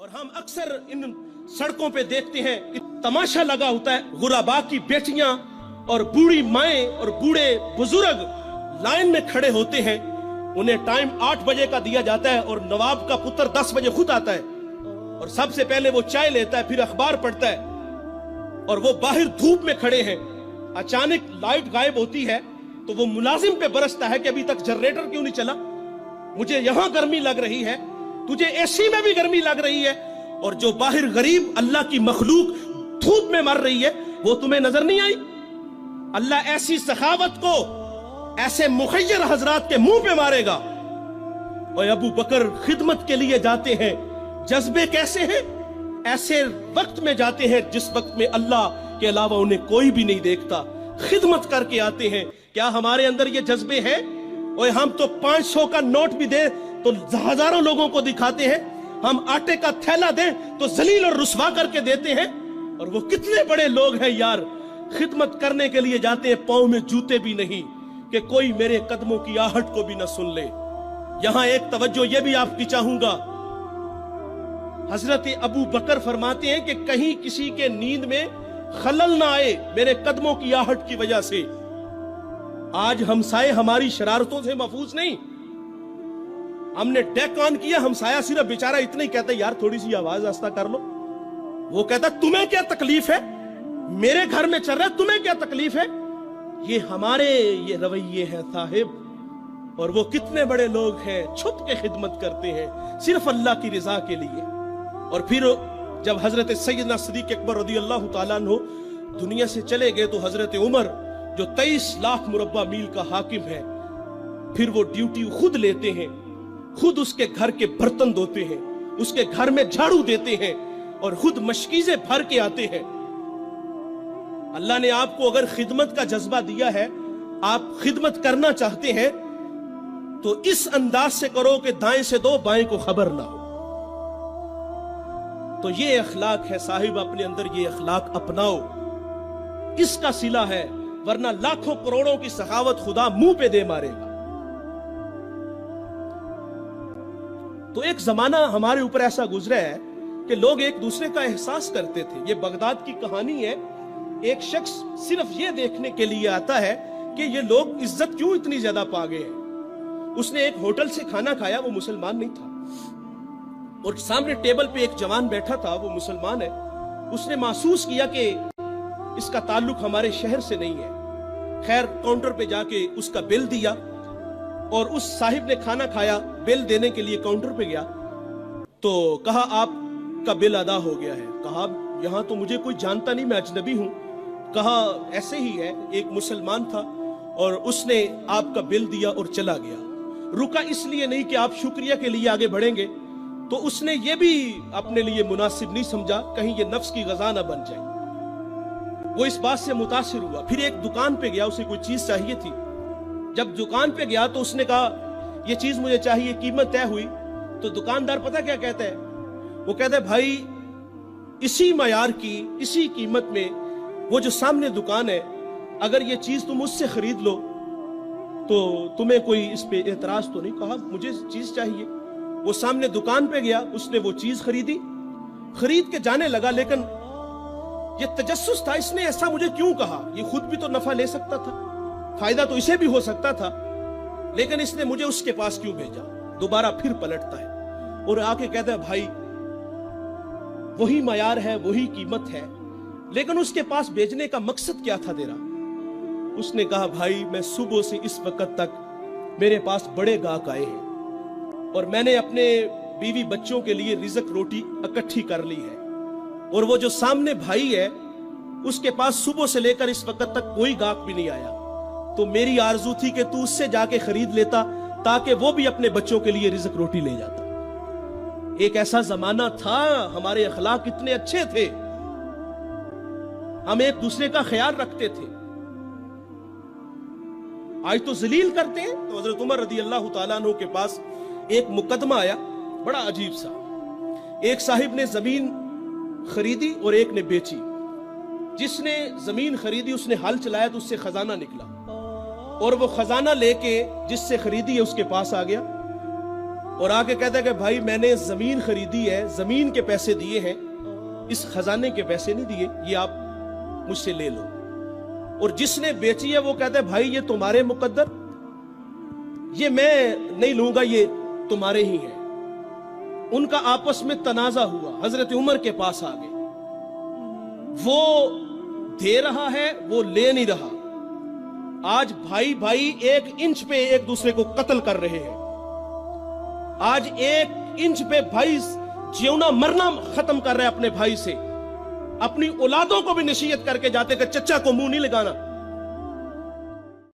اور ہم اکثر ان سڑکوں پہ دیکھتے ہیں کہ تماشا لگا ہوتا ہے، غربا کی بیٹیاں اور بوڑھی مائیں اور بوڑھے بزرگ لائن میں کھڑے ہوتے ہیں، انہیں ٹائم 8 بجے کا دیا جاتا ہے اور نواب کا پتر 10 بجے خود آتا ہے اور سب سے پہلے وہ چائے لیتا ہے، پھر اخبار پڑھتا ہے، اور وہ باہر دھوپ میں کھڑے ہیں، اچانک لائٹ غائب ہوتی ہے تو وہ ملازم پہ برستا ہے کہ ابھی تک جنریٹر کیوں نہیں چلا، مجھے یہاں گرمی لگ رہی ہے، تجھے اے سی میں بھی گرمی لگ رہی ہے، اور جو باہر غریب اللہ کی مخلوق دھوپ میں مر رہی ہے وہ تمہیں نظر نہیں آئی؟ اللہ ایسی سخاوت کو ایسے مخیر حضرات کے منہ پہ مارے گا۔ اور ابو بکر خدمت کے لیے جاتے ہیں، جذبے کیسے ہیں؟ ایسے وقت میں جاتے ہیں جس وقت میں اللہ کے علاوہ انہیں کوئی بھی نہیں دیکھتا، خدمت کر کے آتے ہیں۔ کیا ہمارے اندر یہ جذبے ہیں؟ اور ہم تو 500 کا نوٹ بھی دیں تو ہزاروں لوگوں کو دکھاتے ہیں، ہم آٹے کا تھیلا دیں تو ذلیل اور رسوا کر کے دیتے ہیں، اور وہ کتنے بڑے لوگ ہیں یار، خدمت کرنے کے لیے جاتے ہیں، پاؤں میں جوتے بھی نہیں کہ کوئی میرے قدموں کی آہٹ کو بھی نہ سن لے۔ یہاں ایک توجہ یہ بھی آپ کی چاہوں گا، حضرت ابو بکر فرماتے ہیں کہ کہیں کسی کے نیند میں خلل نہ آئے میرے قدموں کی آہٹ کی وجہ سے۔ آج ہمسائے ہماری شرارتوں سے محفوظ نہیں، ہم نے ڈیک آن کیا، ہمسایہ صرف بیچارہ اتنا ہی کہتا ہے یار تھوڑی سی آواز آہستہ کر لو، وہ کہتا تمہیں کیا تکلیف ہے، میرے گھر میں چل رہا ہے، تمہیں کیا تکلیف ہے؟ یہ ہمارے یہ رویے ہیں صاحب، اور وہ کتنے بڑے لوگ ہیں چھپ کے خدمت کرتے ہیں صرف اللہ کی رضا کے لیے۔ اور پھر جب حضرت سیدنا صدیق اکبر رضی اللہ تعالیٰ عنہ دنیا سے چلے گئے تو حضرت عمر جو 23 لاکھ مربع میل کا حاکم ہے، پھر وہ ڈیوٹی خود لیتے ہیں، خود اس کے گھر کے برتن دھوتے ہیں، اس کے گھر میں جھاڑو دیتے ہیں اور خود مشکیزیں بھر کے آتے ہیں۔ اللہ نے آپ کو اگر خدمت کا جذبہ دیا ہے، آپ خدمت کرنا چاہتے ہیں تو اس انداز سے کرو کہ دائیں سے دو بائیں کو خبر نہ ہو۔ تو یہ اخلاق ہے صاحب، اپنے اندر یہ اخلاق اپناؤ، اس کا صلہ ہے، ورنہ لاکھوں کروڑوں کی سخاوت خدا منہ پہ دے مارے گا۔ تو ایک زمانہ ہمارے اوپر ایسا گزرا ہے کہ لوگ ایک دوسرے کا احساس کرتے تھے۔ یہ بغداد کی کہانی ہے، ایک شخص صرف یہ دیکھنے کے لیے آتا ہے کہ یہ لوگ عزت کیوں اتنی زیادہ پا گئے ہیں۔ اس نے ایک ہوٹل سے کھانا کھایا، وہ مسلمان نہیں تھا، اور سامنے ٹیبل پہ ایک جوان بیٹھا تھا، وہ مسلمان ہے۔ اس نے محسوس کیا کہ اس کا تعلق ہمارے شہر سے نہیں ہے۔ خیر کاؤنٹر پہ جا کے اس کا بل دیا، اور اس صاحب نے کھانا کھایا، بل دینے کے لیے کاؤنٹر پہ گیا تو کہا آپ کا بل ادا ہو گیا ہے۔ کہا یہاں تو مجھے کوئی جانتا نہیں، میں اجنبی ہوں۔ کہا ایسے ہی ہے، ایک مسلمان تھا اور اس نے آپ کا بل دیا اور چلا گیا۔ رکا اس لیے نہیں کہ آپ شکریہ کے لیے آگے بڑھیں گے، تو اس نے یہ بھی اپنے لیے مناسب نہیں سمجھا کہیں یہ نفس کی غذا نہ بن جائے۔ وہ اس بات سے متاثر ہوا، پھر ایک دکان پہ گیا، اسے کوئی چیز چاہیے تھی۔ جب دکان پہ گیا تو اس نے کہا یہ چیز مجھے چاہیے، قیمت طے ہوئی تو دکاندار پتہ کیا کہتا ہے؟ وہ کہتا ہے بھائی اسی معیار کی، اسی قیمت میں وہ جو سامنے دکان ہے، اگر یہ چیز تم اس سے خرید لو تو تمہیں کوئی اس پہ اعتراض تو نہیں؟ کہا مجھے چیز چاہیے۔ وہ سامنے دکان پہ گیا، اس نے وہ چیز خریدی، خرید کے جانے لگا، لیکن یہ تجسس تھا، اس نے ایسا مجھے کیوں کہا؟ یہ خود بھی تو نفع لے سکتا تھا، فائدہ تو اسے بھی ہو سکتا تھا، لیکن اس نے مجھے اس کے پاس کیوں بھیجا؟ دوبارہ پھر پلٹتا ہے اور آ کے کہتا ہے بھائی وہی معیار ہے، وہی قیمت ہے، لیکن اس کے پاس بھیجنے کا مقصد کیا تھا تیرا؟ اس نے کہا بھائی میں صبح سے اس وقت تک میرے پاس بڑے گاہک آئے ہیں اور میں نے اپنے بیوی بچوں کے لیے رزق روٹی اکٹھی کر لی ہے، اور وہ جو سامنے بھائی ہے اس کے پاس صبح سے لے کر اس وقت تک کوئی گاہک بھی نہیں آیا، تو میری آرزو تھی کہ تو اس سے جا کے خرید لیتا تاکہ وہ بھی اپنے بچوں کے لیے رزق روٹی لے جاتا۔ ایک ایسا زمانہ تھا، ہمارے اخلاق اتنے اچھے تھے، ہم ایک دوسرے کا خیال رکھتے تھے۔ آج تو ذلیل کرتے ہیں۔ تو حضرت عمر رضی اللہ تعالیٰ عنہ کے پاس ایک مقدمہ آیا بڑا عجیب سا، ایک صاحب نے زمین خریدی اور ایک نے بیچی۔ جس نے زمین خریدی اس نے ہل چلایا تو اس سے خزانہ نکلا، اور وہ خزانہ لے کے جس سے خریدی ہے اس کے پاس آ گیا، اور آ کے کہتا ہے کہ بھائی میں نے زمین خریدی ہے, زمین کے پیسے دیے ہیں, اس خزانے کے پیسے نہیں دیے, یہ آپ مجھ سے لے لو. اور جس نے بیچی ہے وہ کہتا ہے بھائی یہ تمہارے مقدر, یہ میں نہیں لوں گا, یہ تمہارے ہی ہیں. ان کا آپس میں تنازع ہوا, حضرت عمر کے پاس آ گئے. وہ دے رہا ہے, وہ لے نہیں رہا. آج بھائی بھائی 1 انچ پہ ایک دوسرے کو قتل کر رہے ہیں. آج 1 انچ پہ بھائی جیونا مرنا ختم کر رہے ہیں اپنے بھائی سے. اپنی اولادوں کو بھی نصیحت کر کے جاتے کہ چچا کو منہ نہیں لگانا.